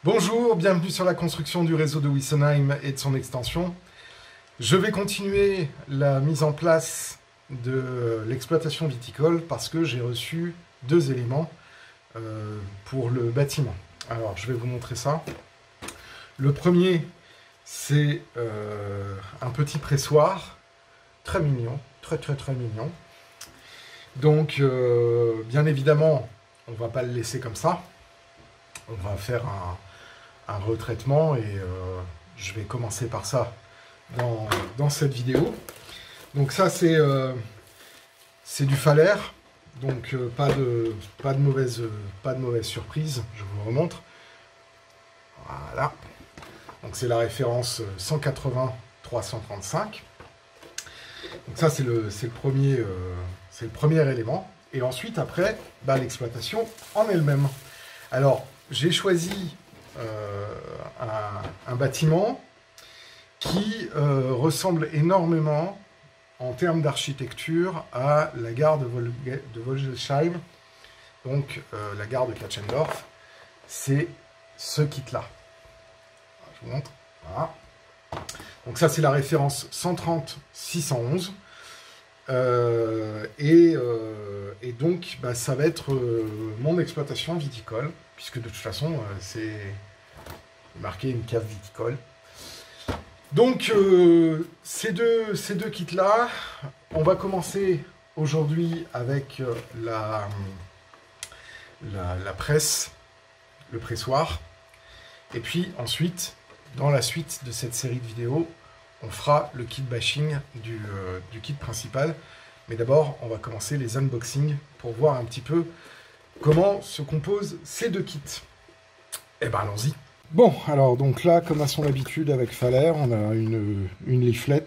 Bonjour, bienvenue sur la construction du réseau de Wiesenheim et de son extension. Je vais continuer la mise en place de l'exploitation viticole parce que j'ai reçu deux éléments pour le bâtiment. Alors, je vais vous montrer ça. Le premier, c'est un petit pressoir, très mignon, très mignon. Donc, bien évidemment, on ne va pas le laisser comme ça. On va faire un retraitement et je vais commencer par ça dans cette vidéo. Donc ça, c'est du falaire, donc pas de mauvaise surprise, je vous le remontre. Voilà. Donc c'est la référence 180-335. Donc ça, c'est le premier élément. Et ensuite, après, l'exploitation en elle-même. Alors, j'ai choisi un bâtiment qui ressemble énormément en termes d'architecture à la gare de Volgelsheim, donc la gare de Katschendorf. C'est ce kit-là. Je vous montre. Voilà. Donc ça, c'est la référence 130-611. Et donc, ça va être mon exploitation viticole, puisque de toute façon, c'est marqué une cave viticole. Donc, ces deux kits-là, on va commencer aujourd'hui avec la presse, le pressoir. Et puis ensuite, dans la suite de cette série de vidéos, on fera le kit bashing du kit principal. Mais d'abord, on va commencer les unboxings pour voir un petit peu comment se composent ces deux kits. Eh ben, allons-y. Bon, alors donc là, comme à son habitude avec Falaire, on a une leaflet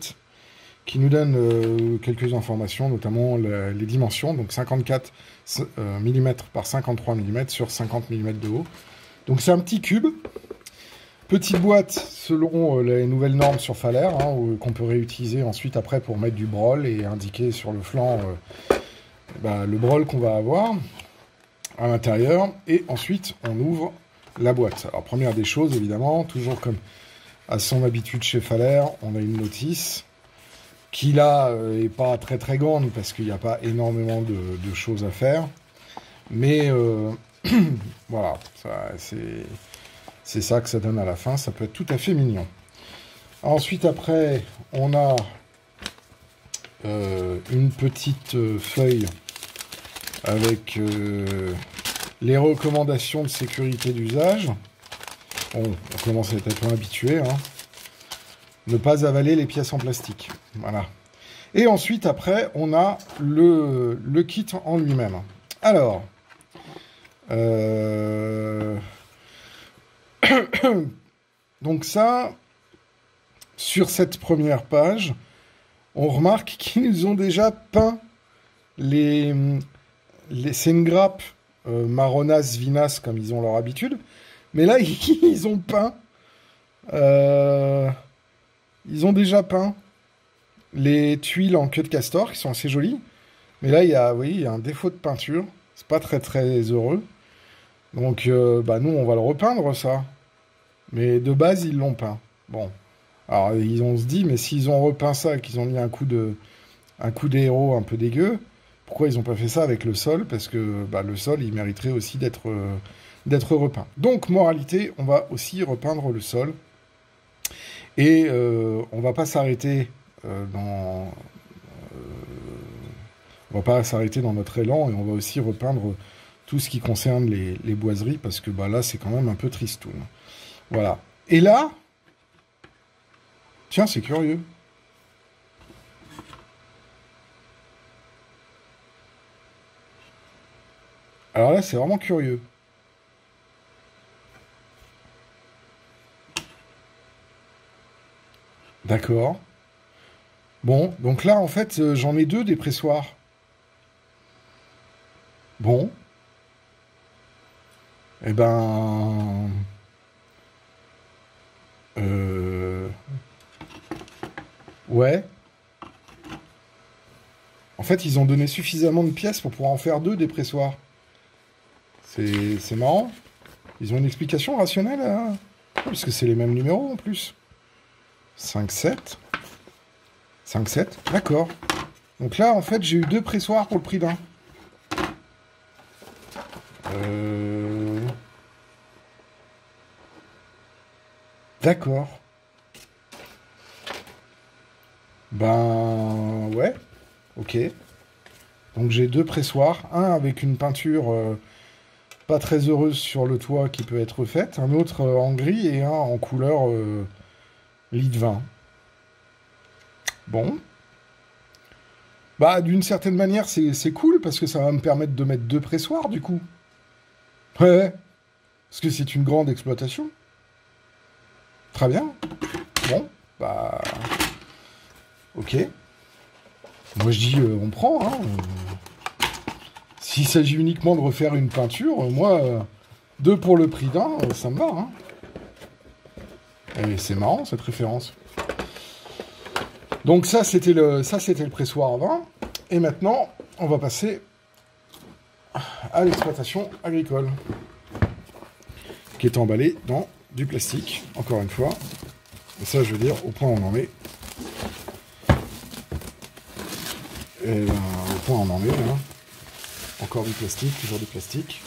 qui nous donne quelques informations, notamment les dimensions, donc 54 mm par 53 mm sur 50 mm de haut. Donc c'est un petit cube. Petite boîte selon les nouvelles normes sur Falaire, qu'on peut réutiliser ensuite après pour mettre du brol et indiquer sur le flanc le brol qu'on va avoir à l'intérieur. Et ensuite, on ouvre la boîte. Alors, première des choses, évidemment, toujours comme à son habitude chez Falaire, on a une notice qui là est pas très grande parce qu'il n'y a pas énormément de choses à faire. Mais voilà, c'est ça que ça donne à la fin, ça peut être tout à fait mignon. Ensuite, après, on a une petite feuille avec les recommandations de sécurité d'usage. Bon, on commence à être un peu habitué. Ne pas avaler les pièces en plastique. Voilà. Et ensuite, après, on a le kit en lui-même. Alors, donc ça, sur cette première page, on remarque qu'ils ont déjà peint c'est une grappe marronasse, vinasse, comme ils ont leur habitude. Mais là, ils ont peint. Ils ont déjà peint les tuiles en queue de castor, qui sont assez jolies. Mais là, il y a un défaut de peinture. C'est pas très heureux. Donc, nous, on va le repeindre, ça. Mais de base, ils l'ont peint. Bon. Alors, on se dit, mais s'ils ont repeint ça, qu'ils ont mis un coup d'héros un peu dégueu, pourquoi ils n'ont pas fait ça avec le sol? Parce que le sol, il mériterait aussi d'être repeint. Donc, moralité, on va aussi repeindre le sol. Et on va pas s'arrêter on va pas s'arrêter dans notre élan, et on va aussi repeindre tout ce qui concerne les boiseries, parce que là, c'est quand même un peu tristoun. Voilà. Et là, tiens, c'est curieux. Alors là, c'est vraiment curieux. D'accord. Bon, donc là, en fait, j'en ai deux des pressoirs. Bon. Eh ben... Ouais. En fait, ils ont donné suffisamment de pièces pour pouvoir en faire 2 des pressoirs. C'est marrant. Ils ont une explication rationnelle, hein, parce que c'est les mêmes numéros en plus. 5, 7. 5, 7, d'accord. Donc là, en fait, j'ai eu 2 pressoirs pour le prix d'un. D'accord. Ben, ouais. Ok. Donc j'ai 2 pressoirs. Un avec une peinture pas très heureuse sur le toit qui peut être faite. Un autre en gris et un en couleur lit de vin. Bon. Bah, d'une certaine manière, c'est cool parce que ça va me permettre de mettre 2 pressoirs du coup. Ouais. Parce que c'est une grande exploitation. Très bien. Bon, bah... Ok. Moi je dis, on prend, hein. S'il s'agit uniquement de refaire une peinture, moi, 2 pour le prix d'un, ça me va, hein. Et c'est marrant, cette référence. Donc ça, c'était le pressoir à vin. Et maintenant, on va passer à l'exploitation agricole, qui est emballée dans du plastique, encore une fois. Et ça, je veux dire, au point où on en est. Et ben, au point où on en est, hein. Encore du plastique, toujours du plastique.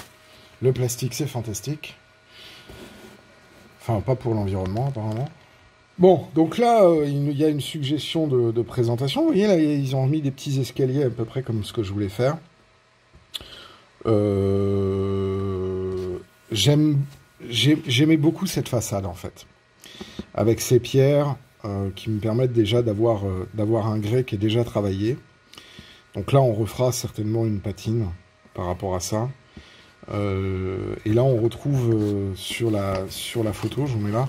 Le plastique, c'est fantastique. Enfin, pas pour l'environnement, apparemment. Bon, donc là, il y a une suggestion de présentation. Vous voyez, là, ils ont mis des petits escaliers à peu près comme ce que je voulais faire. J'aimais beaucoup cette façade, en fait. Avec ces pierres qui me permettent déjà d'avoir un grès qui est déjà travaillé. Donc là, on refera certainement une patine par rapport à ça. Et là, on retrouve sur la photo, je vous mets là,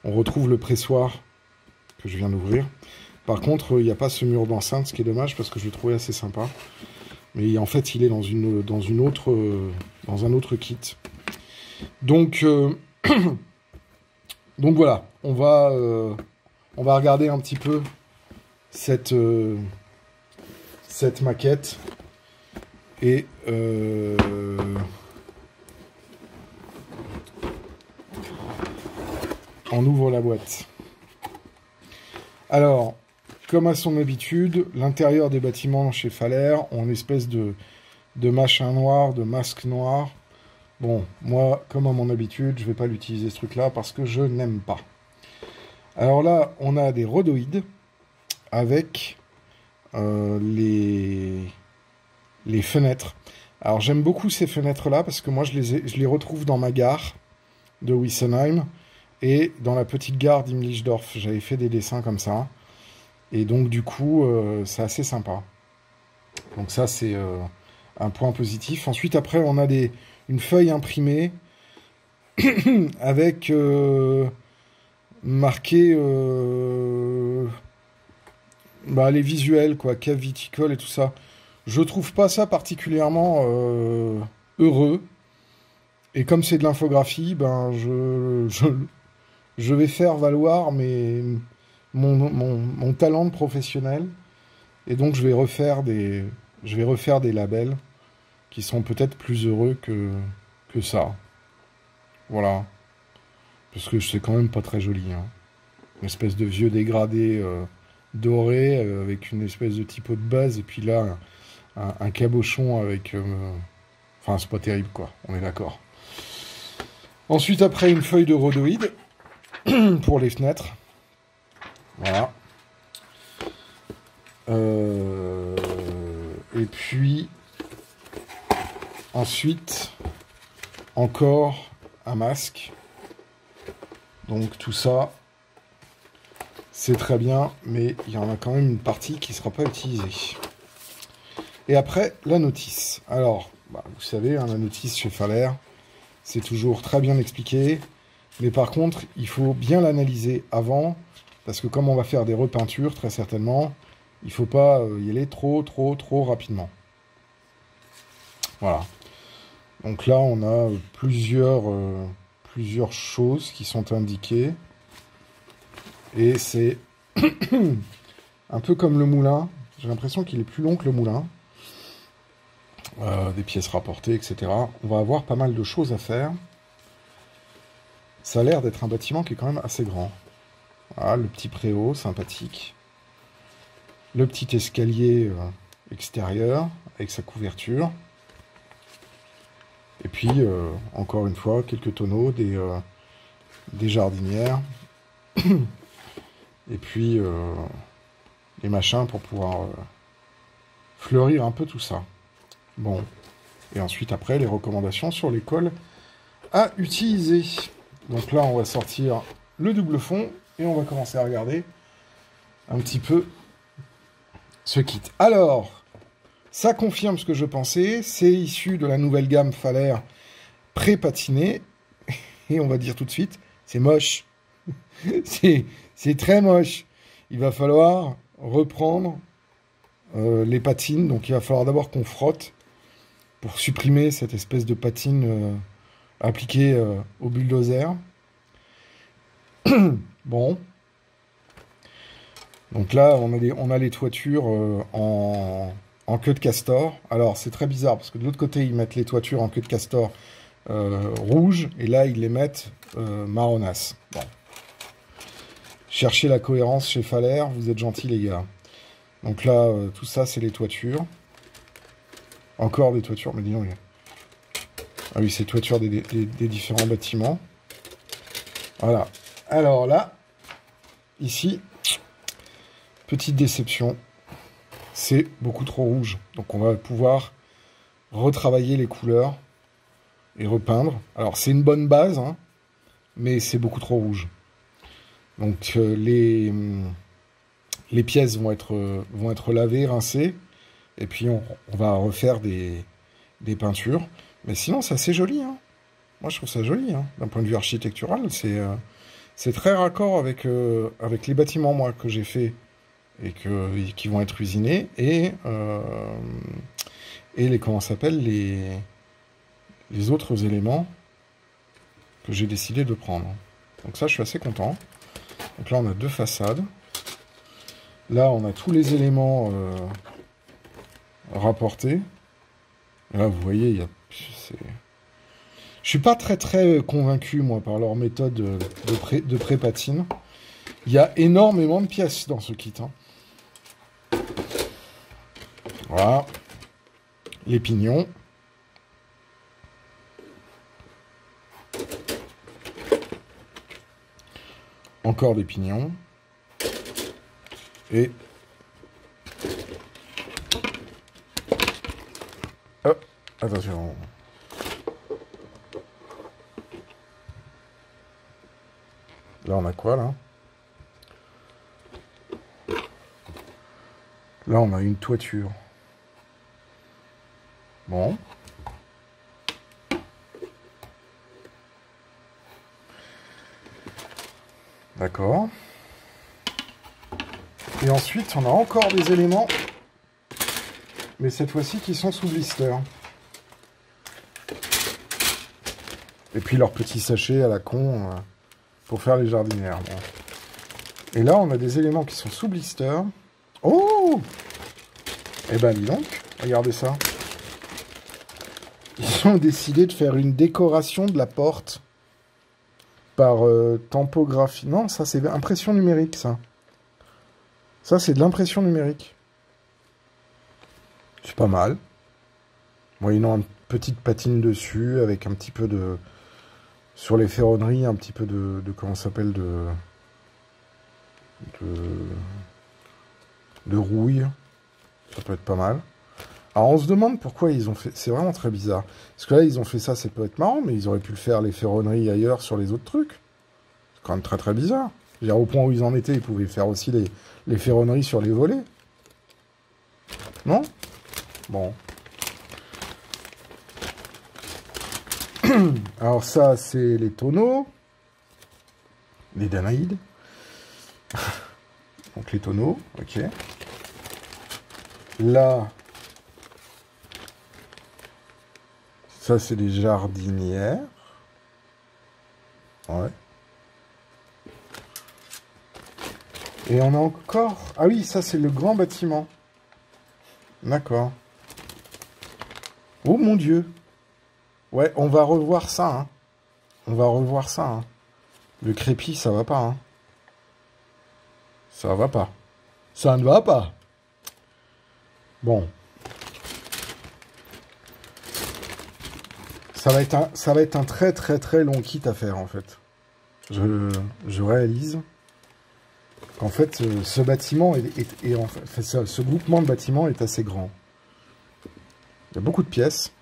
on retrouve le pressoir que je viens d'ouvrir. Par contre, il n'y a pas ce mur d'enceinte, ce qui est dommage parce que je le trouvais assez sympa. Mais en fait, il est dans un autre kit. Donc, donc voilà, on va regarder un petit peu cette maquette et on ouvre la boîte. Alors, comme à son habitude, l'intérieur des bâtiments chez Faller ont une espèce de machin noir, de masque noir. Bon, moi, comme à mon habitude, je ne vais pas l'utiliser ce truc-là parce que je n'aime pas. Alors là, on a des rhodoïdes avec les fenêtres. Alors j'aime beaucoup ces fenêtres-là parce que moi je les retrouve dans ma gare de Wissenheim et dans la petite gare d'Imlichdorf. J'avais fait des dessins comme ça. Et donc du coup, c'est assez sympa. Donc ça, c'est un point positif. Ensuite, après, on a une feuille imprimée avec marqué les visuels, quoi, cave viticole et tout ça. Je trouve pas ça particulièrement heureux. Et comme c'est de l'infographie, ben je vais faire valoir mon talent de professionnel. Et donc je vais refaire des labels qui sont peut-être plus heureux que ça. Voilà. Parce que c'est quand même pas très joli, hein. Une espèce de vieux dégradé doré avec une espèce de typo de base et puis là un cabochon avec... Enfin, c'est pas terrible, quoi. On est d'accord. Ensuite, après, une feuille de rhodoïde pour les fenêtres. Voilà. Et puis, ensuite, encore un masque. Donc, tout ça, c'est très bien, mais il y en a quand même une partie qui ne sera pas utilisée. Et après, la notice. Alors, vous savez, hein, la notice chez Faller, c'est toujours très bien expliqué. Mais par contre, il faut bien l'analyser avant, parce que comme on va faire des repeintures, très certainement, il ne faut pas y aller trop rapidement. Voilà. Donc là, on a plusieurs choses qui sont indiquées. Et c'est un peu comme le moulin. J'ai l'impression qu'il est plus long que le moulin. Des pièces rapportées, etc. On va avoir pas mal de choses à faire. Ça a l'air d'être un bâtiment qui est quand même assez grand. Voilà, le petit préau, sympathique. Le petit escalier extérieur, avec sa couverture. Et puis, encore une fois, quelques tonneaux, des jardinières. Et puis, les machins pour pouvoir fleurir un peu tout ça. Bon. Et ensuite, après, les recommandations sur les cols à utiliser. Donc là, on va sortir le double fond et on va commencer à regarder un petit peu ce kit. Alors, ça confirme ce que je pensais. C'est issu de la nouvelle gamme Faller pré-patiné. Et on va dire tout de suite, c'est moche. c'est très moche. Il va falloir reprendre les patines. Donc il va falloir d'abord qu'on frotte pour supprimer cette espèce de patine appliquée au bulldozer. Bon. Donc là, on a les toitures en queue de castor. Alors c'est très bizarre parce que de l'autre côté, ils mettent les toitures en queue de castor rouge et là, ils les mettent marronasse. Bon. Cherchez la cohérence chez Faller, vous êtes gentils les gars. Donc là, tout ça, c'est les toitures. Encore des toitures, mais dis donc. Ah oui, c'est toitures des différents bâtiments. Voilà. Alors là, ici, petite déception. C'est beaucoup trop rouge. Donc on va pouvoir retravailler les couleurs et repeindre. Alors c'est une bonne base, hein, mais c'est beaucoup trop rouge. Donc les pièces vont être lavées, rincées, et puis on va refaire des peintures. Mais sinon, c'est assez joli. Hein. Moi, je trouve ça joli. Hein. D'un point de vue architectural, c'est très raccord avec les bâtiments, moi, que j'ai fait et qui vont être usinés. Et comment ça s'appelle, les autres éléments que j'ai décidé de prendre. Donc ça, je suis assez content. Donc là, on a deux façades. Là, on a tous les éléments rapportés. Et là, vous voyez, je suis pas très convaincu, moi, par leur méthode de pré-patine. Il y a énormément de pièces dans ce kit. Hein. Voilà. Les pignons. Encore des pignons. Et... Oh, attention. Là, on a quoi, là? Là, on a une toiture. Bon. D'accord. Et ensuite, on a encore des éléments, mais cette fois-ci qui sont sous blister. Et puis leur petit sachet à la con pour faire les jardinières. Bon. Et là, on a des éléments qui sont sous blister. Oh! Eh ben, dis donc, regardez ça. Ils ont décidé de faire une décoration de la porte par tempographie. Non, ça, c'est impression numérique, ça. Ça, c'est de l'impression numérique. C'est pas mal. Moyennant une petite patine dessus, avec un petit peu de... Sur les ferronneries, un petit peu de comment ça s'appelle, de rouille. Ça peut être pas mal. Alors, on se demande pourquoi ils ont fait... C'est vraiment très bizarre. Parce que là, ils ont fait ça, ça peut être marrant, mais ils auraient pu le faire, les ferronneries, ailleurs, sur les autres trucs. C'est quand même très bizarre. Je veux dire, au point où ils en étaient, ils pouvaient faire aussi les ferronneries sur les volets. Non? Bon. Alors ça, c'est les tonneaux. Les Danaïdes. Donc les tonneaux, ok. Là, ça, c'est des jardinières. Ouais. Et on a encore... Ah oui, ça, c'est le grand bâtiment. D'accord. Oh mon Dieu. Ouais, on va revoir ça, hein. On va revoir ça, hein. Le crépi, ça va pas, hein. Ça va pas. Ça ne va pas. Bon. Ça va être un très très très long kit à faire, en fait. Je réalise qu'en fait, ce bâtiment en fait, ce groupement de bâtiments est assez grand. Il y a beaucoup de pièces.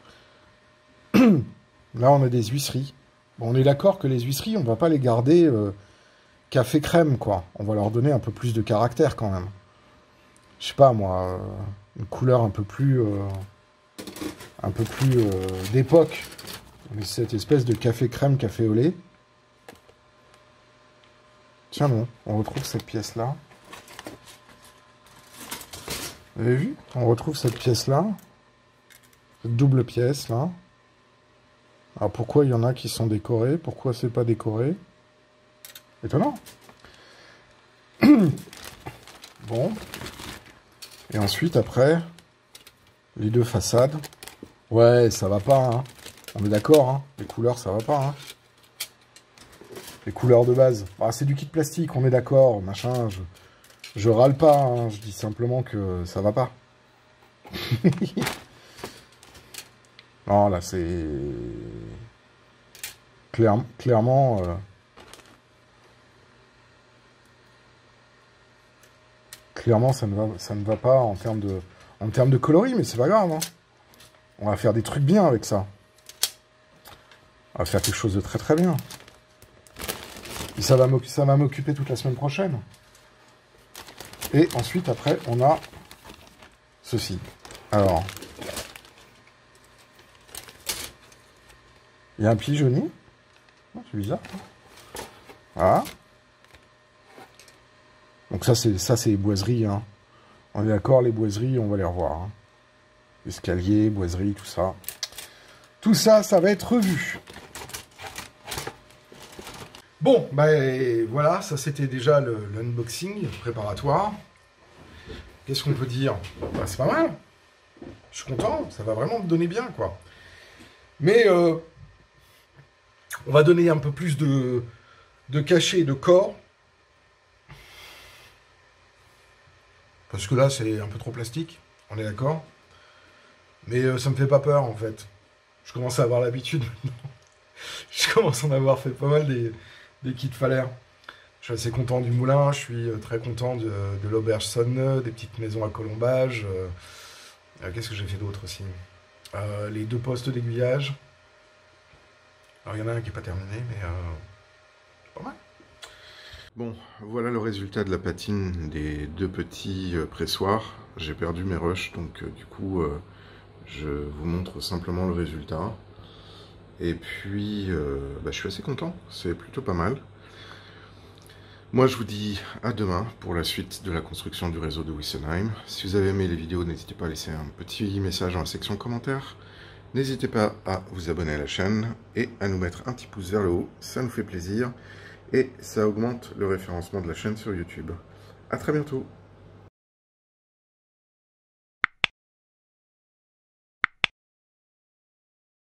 Là, on a des huisseries. Bon, on est d'accord que les huisseries, on va pas les garder café crème, quoi. On va leur donner un peu plus de caractère, quand même. Je sais pas, moi, une couleur un peu plus d'époque. Cette espèce de café crème, café au lait. Tiens, non, on retrouve cette pièce-là. Vous avez vu? On retrouve cette pièce-là. Cette double pièce, là. Alors, pourquoi il y en a qui sont décorés? Pourquoi c'est pas décoré? Étonnant. Bon. Et ensuite, après, les deux façades. Ouais, ça va pas, hein. On est d'accord, hein. Les couleurs, ça va pas, hein. Les couleurs de base. Ah, c'est du kit plastique, on est d'accord, machin. Je râle pas, hein. Je dis simplement que ça va pas. Non, là, c'est... Clairement... Clairement, ça ne va pas en termes de coloris, mais c'est pas grave, hein. On va faire des trucs bien avec ça. On va faire quelque chose de très très bien. Et ça va m'occuper toute la semaine prochaine. Et ensuite, après, on a ceci. Alors, il y a un pigeonnier. C'est bizarre. Voilà. Donc ça, c'est les boiseries, hein. On est d'accord, les boiseries, on va les revoir, hein. Escalier, boiserie, tout ça. Tout ça, ça va être revu. Bon, ben voilà, ça c'était déjà l'unboxing préparatoire. Qu'est-ce qu'on peut dire? Ben, c'est pas mal. Je suis content, ça va vraiment me donner bien, quoi. Mais on va donner un peu plus de cachet, de corps. Parce que là, c'est un peu trop plastique, on est d'accord. Mais ça me fait pas peur, en fait. Je commence à avoir l'habitude maintenant. Je commence à en avoir fait pas mal des kits falaires. Je suis assez content du moulin, je suis très content de l'auberge Sonneux, des petites maisons à colombage. Qu'est-ce que j'ai fait d'autre aussi? Les deux postes d'aiguillage. Alors il y en a un qui n'est pas terminé, mais pas mal. Bon, voilà le résultat de la patine des deux petits pressoirs. J'ai perdu mes rushs, donc du coup, je vous montre simplement le résultat. Et puis, je suis assez content, c'est plutôt pas mal. Moi, je vous dis à demain pour la suite de la construction du réseau de Wissenheim. Si vous avez aimé les vidéos, n'hésitez pas à laisser un petit message dans la section commentaires. N'hésitez pas à vous abonner à la chaîne et à nous mettre un petit pouce vers le haut, ça nous fait plaisir. Et ça augmente le référencement de la chaîne sur YouTube. À très bientôt.